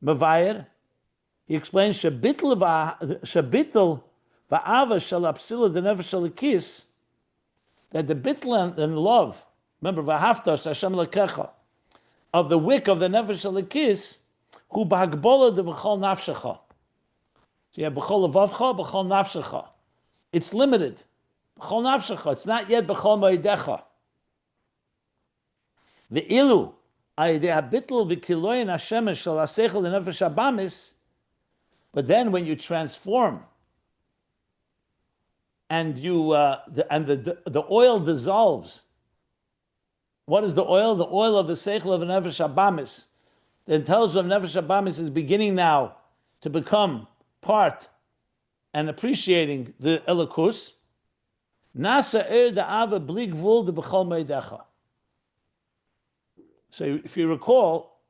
Mevayer. He explains Shabittul va'ava shel apsila the Nefesh Elikis, that the bittul and love, remember v'haftas Hashem lekecha, of the wick of the Nefesh Elikis, hu b'hagbola de b'chol nafshecha. So you have b'chol levavcha, b'chol nafshecha. It's limited. B'chol nafshecha. It's not yet b'chol moedecha. Ve'ilu ayidei habittul v'kiloyin hashemesh shel haseichel lenefesh habamis. But then when you transform and the oil dissolves. What is the oil? The oil of the seichel of the nefesh habamis. The intelligence of nefesh habamis is beginning now to become part and appreciating the elokus. Nasa da'ava bli gvul de b'chol meidecha. So if you recall,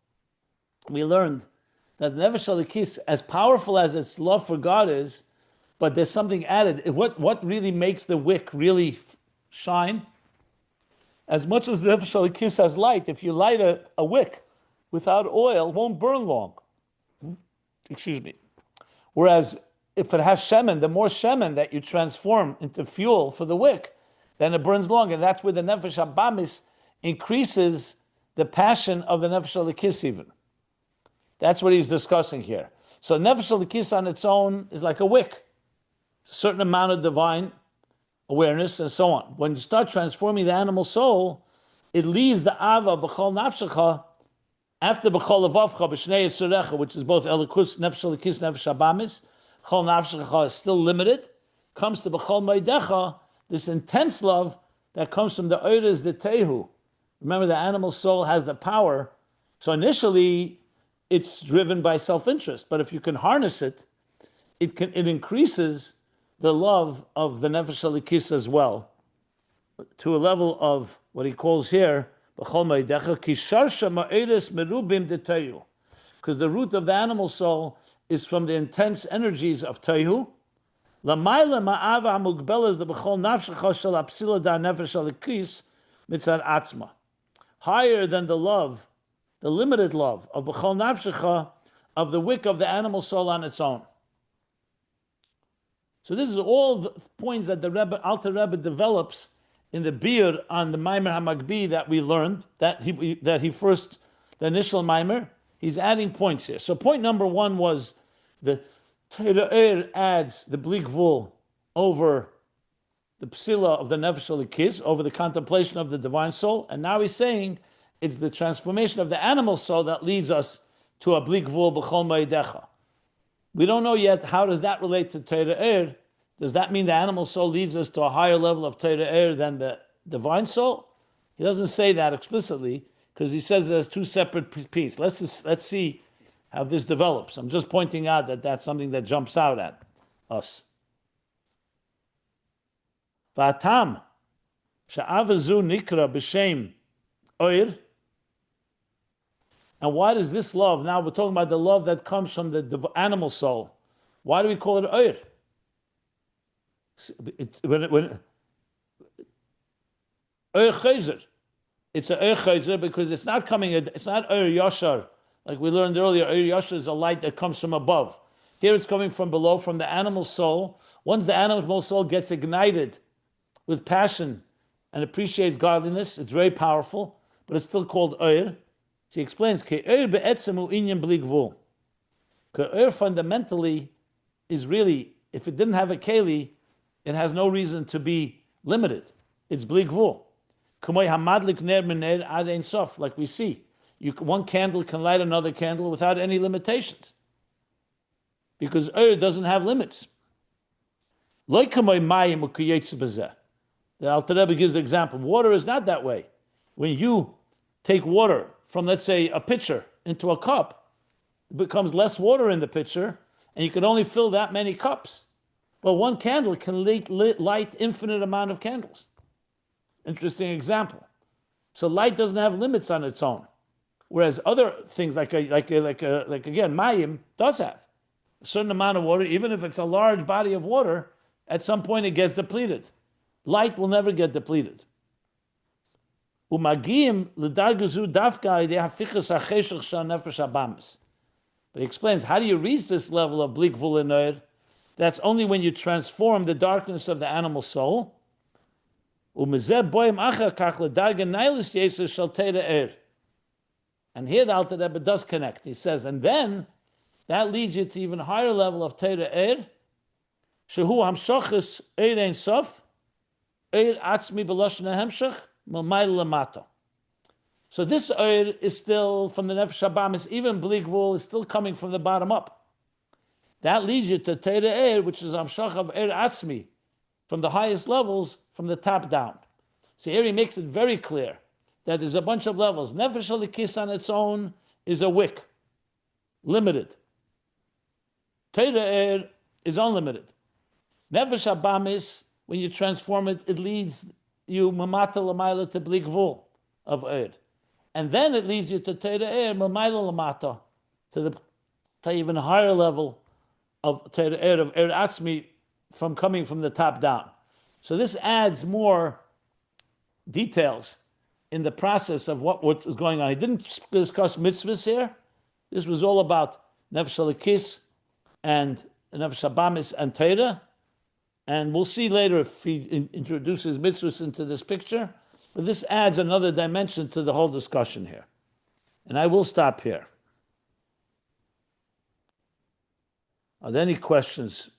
we learned that the Nefesh Elikis, as powerful as its love for God is, but there's something added. What really makes the wick really shine? As much as the Nefesh Elikis has light, if you light a wick without oil, it won't burn long. Excuse me. Whereas if it has shemen, the more shemen that you transform into fuel for the wick, then it burns long. And that's where the Nefesh Habamis increases the passion of the Nefesh Elikis even. That's what he's discussing here. So Nefesh Elikis on its own is like a wick. It's a certain amount of divine awareness and so on. When you start transforming the animal soul, it leaves the ava b'chol nafshecha after b'chol levavcha b'shnei yitzurecha, which is both elikus nefesh elikis nefesh habamis. B'chol nafshecha is still limited. Comes to b'chol meidecha, this intense love that comes from the oiras the tehu. Remember, the animal soul has the power. So initially, it's driven by self-interest. But if you can harness it, it increases the love of the nefesh elikis as well, to a level of what he calls here, because the root of the animal soul is from the intense energies of tehu. Higher than the love, the limited love of b'chol nafshecha, of the wick of the animal soul on its own. So this is all the points that the Rebbe, Alter Rebbe develops in the Bir on the Maimer Hamagbihi that we learned, that he first, the initial Maimer, he's adding points here. So point number one was the Torah adds the bleak vul over the psila of the nefesh elikis, over the contemplation of the divine soul, and now he's saying it's the transformation of the animal soul that leads us to a bleak vul b'chol ma'idecha. We don't know yet how does that relate to Torah. Does that mean the animal soul leads us to a higher level of Torah than the divine soul? He doesn't say that explicitly because he says there's two separate pieces. Let's see how this develops. I'm just pointing out that that's something that jumps out at us. V'atam sha'avazu nikra b'shem oir. And why does this love, now we're talking about the love that comes from the animal soul. Why do we call it oir? Oir chayzer. It's an oir chayzer because it's not oir yashar. Like we learned earlier, oir yashar is a light that comes from above. Here it's coming from below, from the animal soul. Once the animal soul gets ignited with passion and appreciates godliness, it's very powerful, but it's still called oir. She explains, Oir fundamentally is really, if it didn't have a keli, it has no reason to be limited. It's bli gvul. Like we see, one candle can light another candle without any limitations, because Oir doesn't have limits. The Alter Rebbe gives the example. Water is not that way. When you take water from, let's say, a pitcher into a cup, it becomes less water in the pitcher, and you can only fill that many cups. But one candle can light infinite amount of candles. Interesting example. So light doesn't have limits on its own, whereas other things like again, mayim does have a certain amount of water. Even if it's a large body of water, at some point it gets depleted. Light will never get depleted. But he explains, how do you reach this level of blik vul and oir? That's only when you transform the darkness of the animal soul. And here the Alter Rebbe does connect. He says, and then that leads you to even higher level of Torah Eir, Shehu Hamshachis Eir Ein Sof, Eir Atzmi B'Lashon HaHemshach, so this oir is still from the nefesh habamis, even bli gvul is still coming from the bottom up. That leads you to Torah oir, which is amshach of oir atzmi, from the highest levels, from the top down. So here he makes it very clear that there's a bunch of levels. Nefesh elikis on its own is a wick, limited. Torah oir is unlimited. Nefesh habamis, when you transform it, it leads you mamata l'mayla to bli gvul of oir. And then it leads you to Torah Eir, Mamayla Lamata, to even higher level of Torah Eir, of Eir Atzmi, from coming from the top down. So this adds more details in the process of what is going on. He didn't discuss mitzvahs here. This was all about Nefesh Elikis and Nefesh Habamis and Torah. And we'll see later if he introduces mitzvahs into this picture. But this adds another dimension to the whole discussion here. And I will stop here. Are there any questions?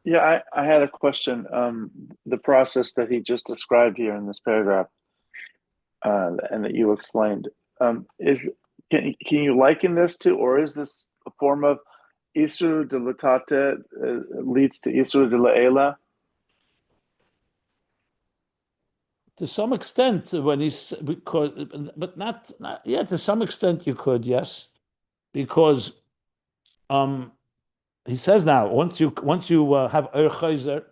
Yeah, I had a question. The process that he just described here in this paragraph, and that you explained. Can you liken this to, or is this a form of Isur de Latate leads to Isur de Laela? To some extent, when he's because, but not yeah. To some extent, you could, yes, because he says now once you have chayzer,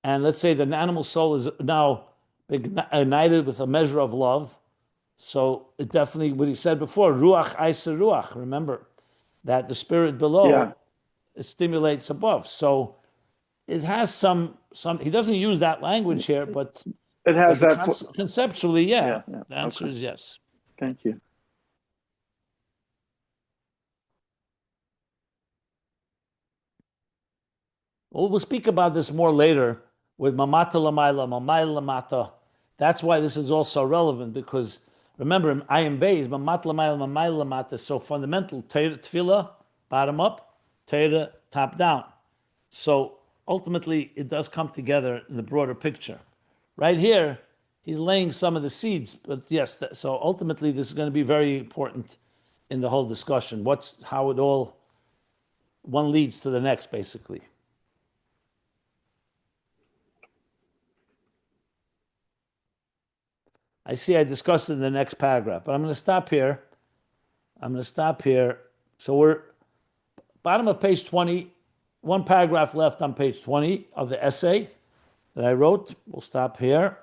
and let's say the animal soul is now ignited with a measure of love, so it definitely what he said before, ruach aiser ruach. Remember that the spirit below stimulates above, so it has some. He doesn't use that language here, but It has that. Conceptually, yeah. Yeah. The answer is yes. Thank you. Well, we'll speak about this more later with mamata lamaila, mamayla lamata. That's why this is also relevant because remember, Ayin Beis, mamata lamaila, mamayla lamata. So fundamental, tefillah, bottom up, Torah, top down. So ultimately, it does come together in the broader picture. Right here, he's laying some of the seeds, but yes, so ultimately, this is going to be very important in the whole discussion. How it all one leads to the next, basically. I see I discussed it in the next paragraph, but I'm going to stop here. So we're bottom of page 20, one paragraph left on page 20 of the essay that I wrote. We'll stop here.